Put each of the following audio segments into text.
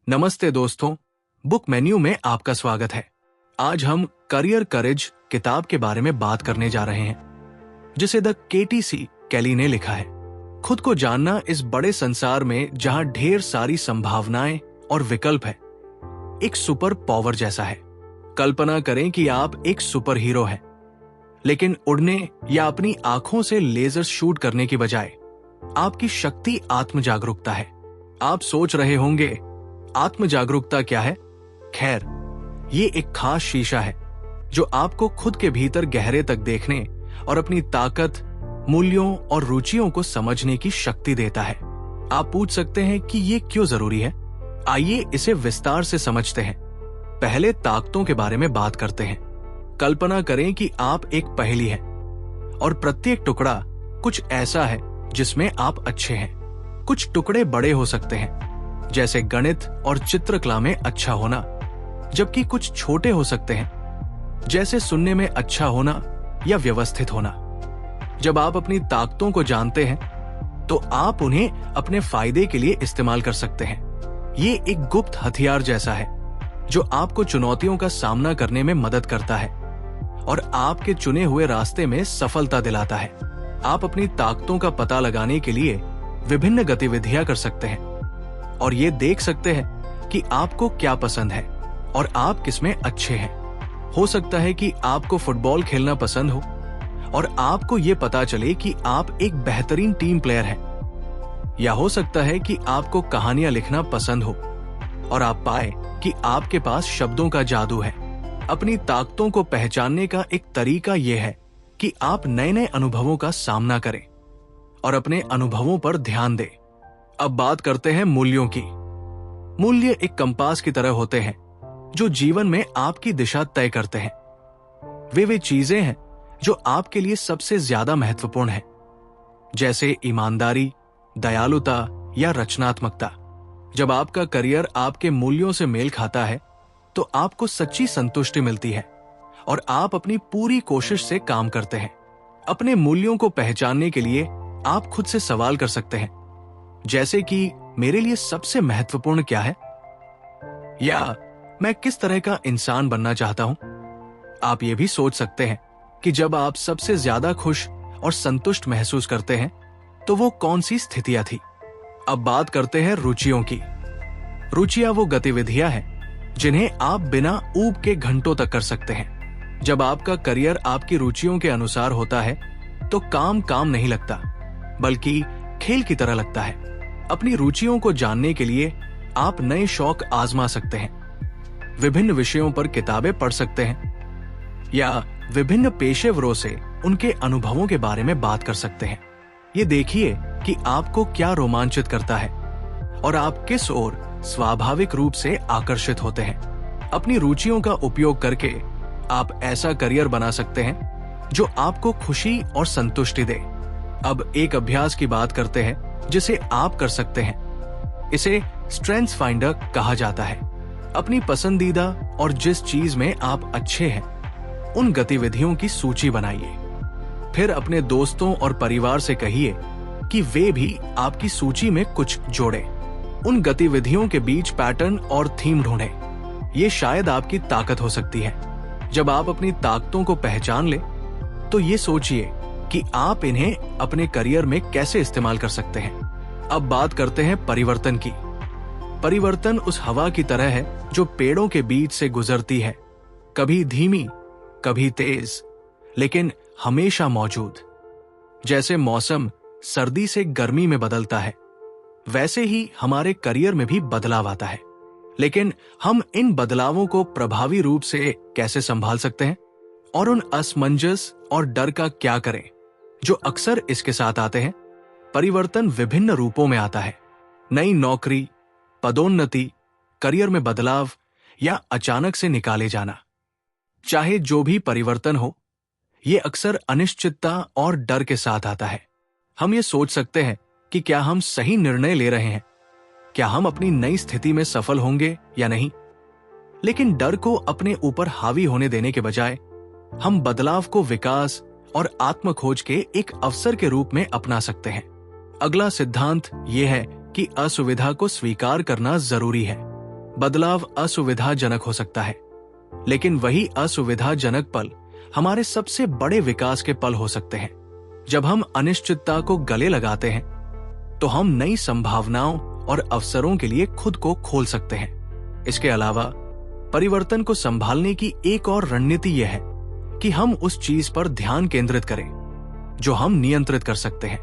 नमस्ते दोस्तों, book menu में आपका स्वागत है। आज हम करियर करेज किताब के बारे में बात करने जा रहे हैं, जिसे द केटी कैली ने लिखा है। खुद को जानना इस बड़े संसार में जहां ढेर सारी संभावनाएं और विकल्प है, एक सुपर पावर जैसा है। कल्पना करें कि आप एक सुपर हीरो हैं, लेकिन उड़ने या अपनी आंखों से लेजर शूट करने की बजाय आपकी शक्ति आत्म जागरूकता है। आप सोच रहे होंगे, आत्म जागरूकता क्या है? खैर, ये एक खास शीशा है जो आपको खुद के भीतर गहरे तक देखने और अपनी ताकत, मूल्यों और रुचियों को समझने की शक्ति देता है। आप पूछ सकते हैं कि ये क्यों जरूरी है? आइए इसे विस्तार से समझते हैं। पहले ताकतों के बारे में बात करते हैं। कल्पना करें कि आप एक पहेली हैं और प्रत्येक टुकड़ा कुछ ऐसा है जिसमें आप अच्छे हैं। कुछ टुकड़े बड़े हो सकते हैं, जैसे गणित और चित्रकला में अच्छा होना, जबकि कुछ छोटे हो सकते हैं, जैसे सुनने में अच्छा होना या व्यवस्थित होना। जब आप अपनी ताकतों को जानते हैं, तो आप उन्हें अपने फायदे के लिए इस्तेमाल कर सकते हैं। ये एक गुप्त हथियार जैसा है जो आपको चुनौतियों का सामना करने में मदद करता है और आपके चुने हुए रास्ते में सफलता दिलाता है। आप अपनी ताकतों का पता लगाने के लिए विभिन्न गतिविधियां कर सकते हैं और ये देख सकते हैं कि आपको क्या पसंद है और आप किसमें अच्छे हैं। हो सकता है कि आपको फुटबॉल खेलना पसंद हो और आपको ये पता चले कि आप एक बेहतरीन टीम प्लेयर हैं। या हो सकता है कि आपको कहानियां लिखना पसंद हो और आप पाए कि आपके पास शब्दों का जादू है। अपनी ताकतों को पहचानने का एक तरीका यह है कि आप नए नए अनुभवों का सामना करें और अपने अनुभवों पर ध्यान दें। अब बात करते हैं मूल्यों की। मूल्य एक कंपास की तरह होते हैं जो जीवन में आपकी दिशा तय करते हैं। वे चीजें हैं जो आपके लिए सबसे ज्यादा महत्वपूर्ण है, जैसे ईमानदारी, दयालुता या रचनात्मकता। जब आपका करियर आपके मूल्यों से मेल खाता है, तो आपको सच्ची संतुष्टि मिलती है और आप अपनी पूरी कोशिश से काम करते हैं। अपने मूल्यों को पहचानने के लिए आप खुद से सवाल कर सकते हैं, जैसे कि मेरे लिए सबसे महत्वपूर्ण क्या है, या मैं किस तरह का इंसान बनना चाहता हूं। आप ये भी सोच सकते हैं कि जब आप सबसे ज्यादा खुश और संतुष्ट महसूस करते हैं, तो वो कौन सी स्थितियां थी। अब बात करते हैं रुचियों की। रुचियां वो गतिविधियां हैं जिन्हें आप बिना ऊब के घंटों तक कर सकते हैं। जब आपका करियर आपकी रुचियों के अनुसार होता है, तो काम नहीं लगता, बल्कि खेल की तरह लगता है। अपनी रुचियों को जानने के लिए आप नए शौक आजमा सकते हैं, विभिन्न विषयों पर किताबें पढ़ सकते हैं या विभिन्न पेशेवरों से उनके अनुभवों के बारे में बात कर सकते हैं। ये देखिए कि आपको क्या रोमांचित करता है और आप किस ओर स्वाभाविक रूप से आकर्षित होते हैं। अपनी रुचियों का उपयोग करके आप ऐसा करियर बना सकते हैं जो आपको खुशी और संतुष्टि दे। अब एक अभ्यास की बात करते हैं जिसे आप कर सकते हैं। इसे स्ट्रेंथ्स फाइंडर कहा जाता है। अपनी पसंदीदा और जिस चीज में आप अच्छे हैं, उन गतिविधियों की सूची बनाइए। फिर अपने दोस्तों और परिवार से कहिए कि वे भी आपकी सूची में कुछ जोड़ें। उन गतिविधियों के बीच पैटर्न और थीम ढूंढें। ये शायद आपकी ताकत हो सकती है। जब आप अपनी ताकतों को पहचान लें, तो ये सोचिए कि आप इन्हें अपने करियर में कैसे इस्तेमाल कर सकते हैं। अब बात करते हैं परिवर्तन की। परिवर्तन उस हवा की तरह है जो पेड़ों के बीच से गुजरती है, कभी धीमी, कभी तेज, लेकिन हमेशा मौजूद। जैसे मौसम सर्दी से गर्मी में बदलता है, वैसे ही हमारे करियर में भी बदलाव आता है। लेकिन हम इन बदलावों को प्रभावी रूप से कैसे संभाल सकते हैं और उन असमंजस और डर का क्या करें जो अक्सर इसके साथ आते हैं। परिवर्तन विभिन्न रूपों में आता है। नई नौकरी, पदोन्नति, करियर में बदलाव या अचानक से निकाले जाना। चाहे जो भी परिवर्तन हो, ये अक्सर अनिश्चितता और डर के साथ आता है। हम ये सोच सकते हैं कि क्या हम सही निर्णय ले रहे हैं, क्या हम अपनी नई स्थिति में सफल होंगे या नहीं। लेकिन डर को अपने ऊपर हावी होने देने के बजाय हम बदलाव को विकास और आत्म खोज के एक अवसर के रूप में अपना सकते हैं। अगला सिद्धांत यह है कि असुविधा को स्वीकार करना जरूरी है। बदलाव असुविधाजनक हो सकता है, लेकिन वही असुविधाजनक पल हमारे सबसे बड़े विकास के पल हो सकते हैं। जब हम अनिश्चितता को गले लगाते हैं तो हम नई संभावनाओं और अवसरों के लिए खुद को खोल सकते हैं। इसके अलावा परिवर्तन को संभालने की एक और रणनीति यह है कि हम उस चीज पर ध्यान केंद्रित करें जो हम नियंत्रित कर सकते हैं।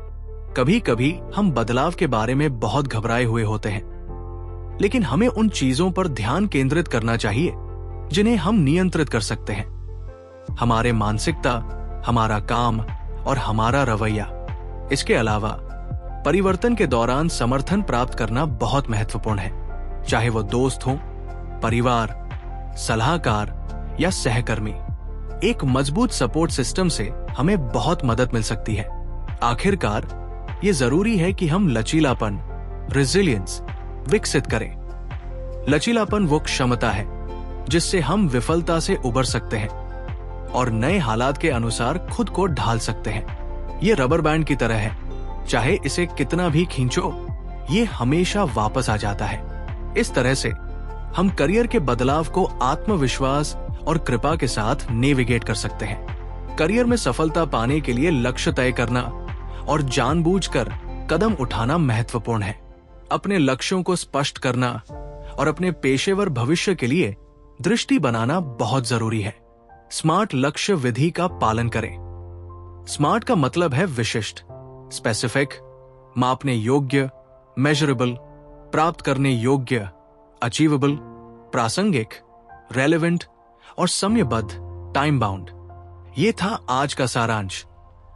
कभी कभी हम बदलाव के बारे में बहुत घबराए हुए होते हैं, लेकिन हमें उन चीजों पर ध्यान केंद्रित करना चाहिए जिन्हें हम नियंत्रित कर सकते हैं। हमारे मानसिकता, हमारा काम और हमारा रवैया। इसके अलावा परिवर्तन के दौरान समर्थन प्राप्त करना बहुत महत्वपूर्ण है, चाहे वो दोस्त हो, परिवार, सलाहकार या सहकर्मी। एक मजबूत सपोर्ट सिस्टम से हमें बहुत मदद मिल सकती है। आखिरकार ये जरूरी है कि हम लचीलापन, रेजिलियंस विकसित करें। लचीलापन वो क्षमता है जिससे हम विफलता से उबर सकते हैं और नए हालात के अनुसार खुद को ढाल सकते हैं। ये रबर बैंड की तरह है, चाहे इसे कितना भी खींचो, ये हमेशा वापस आ जाता है। इस तरह से हम करियर के बदलाव को आत्मविश्वास और कृपा के साथ नेविगेट कर सकते हैं। करियर में सफलता पाने के लिए लक्ष्य तय करना और जानबूझकर कदम उठाना महत्वपूर्ण है। अपने लक्ष्यों को स्पष्ट करना और अपने पेशेवर भविष्य के लिए दृष्टि बनाना बहुत जरूरी है। स्मार्ट लक्ष्य विधि का पालन करें। स्मार्ट का मतलब है विशिष्ट, स्पेसिफिक, मापने योग्य, मेजरेबल, प्राप्त करने योग्य, अचीवेबल, प्रासंगिक, रेलेवेंट और समयबद्ध, टाइम बाउंड। ये था आज का सारांश।